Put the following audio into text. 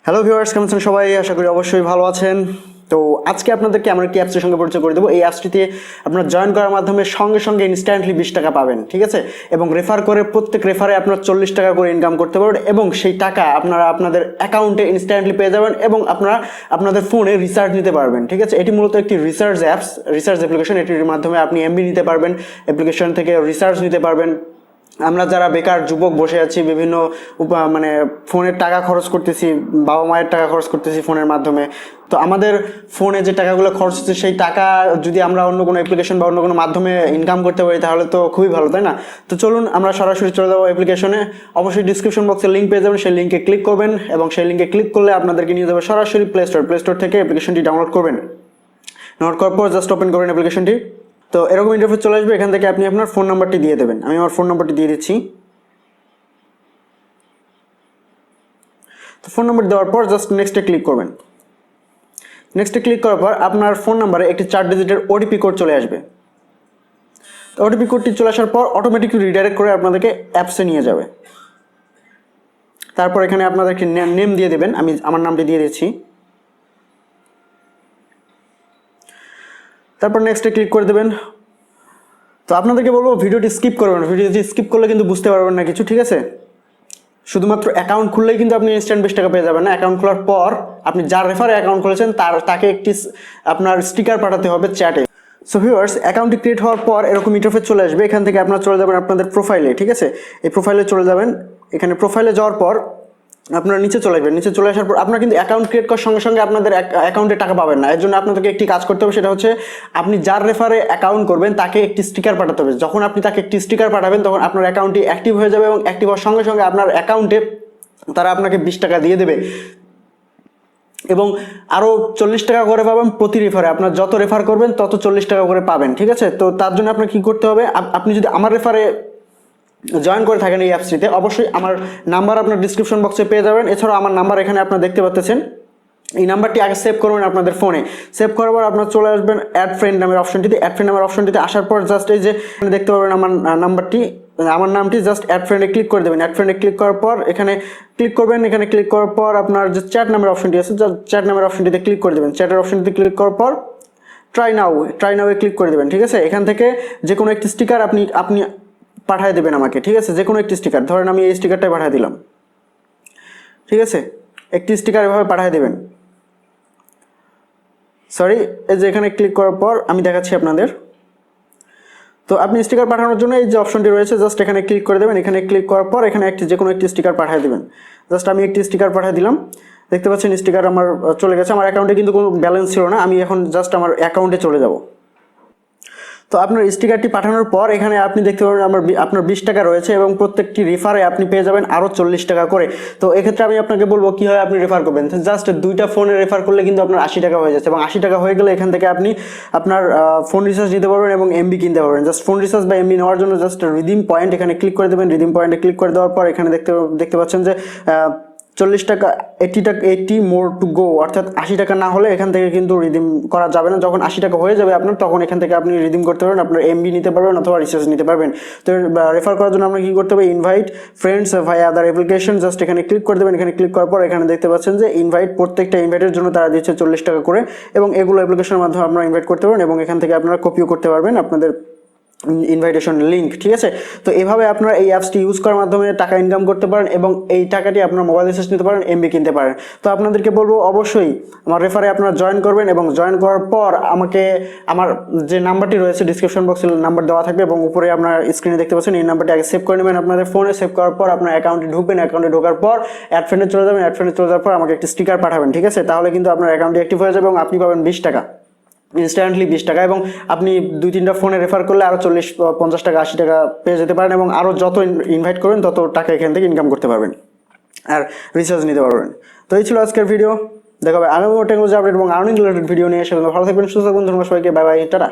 Hello viewers, কেমন আছেন সবাই? আশা করি অবশ্যই ভালো আছেন। তো আজকে আপনাদেরকে আমরা একটি অ্যাপসের সঙ্গে পরিচয় করে দেবো। এই অ্যাপসটিতে আপনারা জয়েন করার মাধ্যমে সঙ্গে সঙ্গে ইনস্ট্যান্টলি 20 টাকা পাবেন, ঠিক আছে? এবং রেফার করে প্রত্যেক রেফারে আপনারা 40 টাকা করে ইনকাম করতে পারবেন এবং সেই টাকা আপনারা আপনাদের অ্যাকাউন্টে ইনস্ট্যান্টলি পেয়ে যাবেন এবং আপনারা আপনাদের ফোনে রিচার্জ নিতে পারবেন, ঠিক আছে? এটি মূলত একটি রিচার্জ অ্যাপ্লিকেশন। এটির মাধ্যমে আপনি এমবি নিতে পারবেন, অ্যাপ্লিকেশন থেকে রিচার্জ নিতে পারবেন। আমরা যারা বেকার যুবক বসে আছি, বিভিন্ন মানে ফোনের টাকা খরচ করতেছি, বাবা মায়ের টাকা খরচ করতেছি ফোনের মাধ্যমে, তো আমাদের ফোনে যে টাকাগুলো খরচ হচ্ছে সেই টাকা যদি আমরা অন্য কোনো অ্যাপ্লিকেশন বা অন্য কোনো মাধ্যমে ইনকাম করতে পারি তাহলে তো খুবই ভালো, তাই না? তো চলুন আমরা সরাসরি চলে যাবো অ্যাপ্লিকেশনে। অবশ্যই ডিসক্রিপশন বক্সে লিঙ্ক পেয়ে যাবেন, সেই লিঙ্কে ক্লিক করবেন এবং সেই লিঙ্কে ক্লিক করলে আপনাদেরকে নিয়ে যাবে সরাসরি প্লে স্টোর থেকে অ্যাপ্লিকেশনটি ডাউনলোড করবেন। ডাউনলোড করার পর জাস্ট ওপেন করবেন অ্যাপ্লিকেশনটি। তো এরকম ইন্টারফেস চলে আসবে। এখান থেকে আপনি আপনার ফোন নাম্বারটি দিয়ে দেবেন। আমি আমার ফোন নাম্বারটি দিয়ে দিচ্ছি। তো ফোন নাম্বার দেওয়ার পর জাস্ট নেক্সটে ক্লিক করবেন। নেক্সটে ক্লিক করার পর আপনার ফোন নাম্বারে একটি 4 ডিজিটের ওটিপি কোড চলে আসবে। তো ওটিপি কোডটি চলে আসার পর অটোমেটিকলি রিডাইরেক্ট করে আপনাদেরকে অ্যাপসে নিয়ে যাবে। তারপর এখানে আপনাদেরকে নেম দিয়ে দেবেন। আমি আমার নামটি দিয়ে দিচ্ছি। তারপর নেক্সটে ক্লিক করে দেবেন। তো আপনাদেরকে বলবো ভিডিওটি স্কিপ করবেন। ভিডিওটি স্কিপ করলে কিন্তু বুঝতে পারবেন না কিছু, ঠিক আছে? শুধুমাত্র অ্যাকাউন্ট খুললেই কিন্তু আপনি ইনস্ট্যান্ট 20 টাকা পেয়ে যাবেন না। অ্যাকাউন্ট খোলার পর আপনি যার রেফারে অ্যাকাউন্ট খুলেছেন তাকে একটি আপনার স্টিকার পাঠাতে হবে চ্যাটে। সো ভিউয়ার্স, অ্যাকাউন্টটি ক্রিয়েট হওয়ার পর এরকম ইন্টারফেস চলে আসবে। এখান থেকে আপনারা চলে যাবেন আপনাদের প্রোফাইলে, ঠিক আছে? এই প্রোফাইলে চলে যাবেন। এখানে প্রোফাইলে যাওয়ার পর আপনারা নিচে চলে আসবেন। নিচে চলে আসার পর আপনারা কিন্তু অ্যাকাউন্ট ক্রিয়েট করার সঙ্গে সঙ্গে আপনাদের অ্যাকাউন্টে টাকা পাবেন না। এর জন্য আপনাদেরকে একটি কাজ করতে হবে, সেটা হচ্ছে আপনি যার রেফারে অ্যাকাউন্ট করবেন তাকে একটি স্টিকার পাঠাতে হবে। যখন আপনি তাকে একটি স্টিকার পাঠাবেন তখন আপনার অ্যাকাউন্টটি অ্যাক্টিভ হয়ে যাবে এবং অ্যাক্টিভ হওয়ার সঙ্গে সঙ্গে আপনার অ্যাকাউন্টে তারা আপনাকে 20 টাকা দিয়ে দেবে এবং আরও 40 টাকা করে পাবেন প্রতি রেফারে। আপনার যত রেফার করবেন তত 40 টাকা করে পাবেন, ঠিক আছে? তো তার জন্য আপনার কী করতে হবে, আপনি যদি আমার রেফারে জয়েন করে থাকেন এই অ্যাপসটিতে, অবশ্যই আমার নাম্বার আপনার ডিসক্রিপশন বক্সে পেয়ে যাবেন। এছাড়াও আমার নাম্বার এখানে আপনারা দেখতে পাচ্ছেন। এই নাম্বারটি আগে সেভ করবেন আপনাদের ফোনে। সেভ করার পর আপনার চলে আসবেন অ্যাড ফ্রেন্ড নামের অপশনটিতে। অ্যাড ফ্রেন্ড নামের অপশনটিতে আসার পর জাস্ট এই যে দেখতে পাবেন আমার নামটি জাস্ট অ্যাড ফ্রেন্ডে ক্লিক করে দেবেন। অ্যাড ফ্রেন্ডে ক্লিক করার পর এখানে ক্লিক করবেন। এখানে ক্লিক করার পর আপনার যে চ্যাট নামের অপশনটি আছে, চ্যাট নামের অপশনটিতে ক্লিক করে দেবেন। চ্যাটের অপশনটিতে ক্লিক করার পর ট্রাই নাও ক্লিক করে দেবেন, ঠিক আছে? এখান থেকে যে কোনো একটি স্টিকার আপনি পাঠিয়ে দেবেন আমাকে, ঠিক আছে? যে কোনো একটি স্টিকার, ধরেন আমি এই স্টিকারটাই পাঠিয়ে দিলাম, ঠিক আছে? একটি স্টিকার এভাবে পাঠিয়ে দেবেন। সরি, এই যে এখানে ক্লিক করার পর আমি দেখাচ্ছি আপনাদের। তো আপনি স্টিকার পাঠানোর জন্য এই যে অপশনটি রয়েছে জাস্ট এখানে ক্লিক করে দেবেন। এখানে ক্লিক করার পর এখানে যে কোনো একটি স্টিকার পাঠিয়ে দেবেন। জাস্ট আমি একটি স্টিকার পাঠিয়ে দিলাম। দেখতে পাচ্ছেন স্টিকার আমার চলে গেছে। আমার অ্যাকাউন্টে কিন্তু কোনো ব্যালেন্স ছিল না। আমি এখন জাস্ট আমার অ্যাকাউন্টে চলে যাব। তো আপনার স্টিকারটি পাঠানোর পর এখানে আপনি দেখতে পাবেন আপনার 20 টাকা রয়েছে এবং প্রত্যেকটি রেফারে আপনি পেয়ে যাবেন আরও 40 টাকা করে। তো এক্ষেত্রে আমি আপনাকে বলবো কীভাবে আপনি রেফার করবেন। জাস্ট 2টা ফোনে রেফার করলে কিন্তু আপনার 80 টাকা হয়ে যাচ্ছে এবং 80 টাকা হয়ে গেলে এখান থেকে আপনি আপনার ফোন রিচার্জ নিতে পারবেন এবং এমবি কিনতে পারবেন। জাস্ট ফোন রিচার্জ বা এমবি নেওয়ার জন্য জাস্ট রিডিম পয়েন্ট এখানে ক্লিক করে দেবেন। রিডিম পয়েন্টে ক্লিক করে দেওয়ার পর এখানে দেখতে পাচ্ছেন যে 40 টাকা 80 মোর টু গো, অর্থাৎ 80 টাকা না হলে এখান থেকে কিন্তু রিডিম করা যাবে না। যখন 80 টাকা হয়ে যাবে আপনার, তখন এখান থেকে আপনি রিডিম করতে পারবেন, আপনার এমবি নিতে পারবেন অথবা রিচার্জ নিতে পারবেন। তো রেফার করার জন্য আপনার কী করতে হবে, ইনভাইট ফ্রেন্ডস ভাই আদার অ্যাপ্লিকেশন, জাস্ট এখানে ক্লিক করে দেবেন। এখানে ক্লিক করার পর এখানে দেখতে পাচ্ছেন যে ইনভাইট, প্রত্যেকটা ইনভাইটের জন্য তারা দিচ্ছে 40 টাকা করে এবং এগুলো অ্যাপ্লিকেশনের মাধ্যমে আপনারা ইনভাইট করতে পারেন এবং এখান থেকে আপনারা কপিও করতে পারবেন আপনাদের ইনভাইটেশন লিঙ্ক, ঠিক আছে? তো এভাবে আপনারা এই অ্যাপসটি ইউজ করার মাধ্যমে টাকা ইনকাম করতে পারেন এবং এই টাকাটি আপনার মোবাইল রিচার্জ নিতে পারেন, এমবি কিনতে পারেন। তো আপনাদেরকে বলবো অবশ্যই আমার রেফারে আপনারা জয়েন করবেন এবং জয়েন করার পর আমাকে আমার যে নাম্বারটি রয়েছে ডিসক্রিপশন বক্সে নাম্বার দেওয়া থাকবে এবং উপরে আপনার স্ক্রিনে দেখতে পাচ্ছেন, এই নাম্বারটি আগে সেভ করে নেবেন আপনাদের ফোনে। সেভ করার পর আপনার অ্যাকাউন্টে ঢুকবেন। অ্যাকাউন্টে ঢোকার পর অ্যাড ফ্রেন্ডে চলে যাবেন। অ্যাড ফ্রেন্ডে চলে যাওয়ার পর আমাকে একটি স্টিকার পাঠাবেন, ঠিক আছে? তাহলে কিন্তু আপনার অ্যাকাউন্টটি অ্যাক্টিভ হয়ে যাবে এবং আপনি পাবেন 20 টাকা ইনস্ট্যান্টলি 20 টাকা এবং আপনি 2-3টা ফোনে রেফার করলে আরও 40-50 টাকা 80 টাকা পেয়ে যেতে পারেন এবং আরও যত ইনভাইট করবেন তত টাকা এখান থেকে ইনকাম করতে পারবেন আর রিচার্জ নিতে পারবেন। তো এই ছিল আজকের ভিডিও। দেখা হবে আগামী টেকনোলজি আপডেট এবং আর্নিং রিলেটেড ভিডিও নিয়ে এসে। ভালো থাকবেন, সুস্থ থাকবেন। ধন্যবাদ সবাইকে। Bye bye, tata.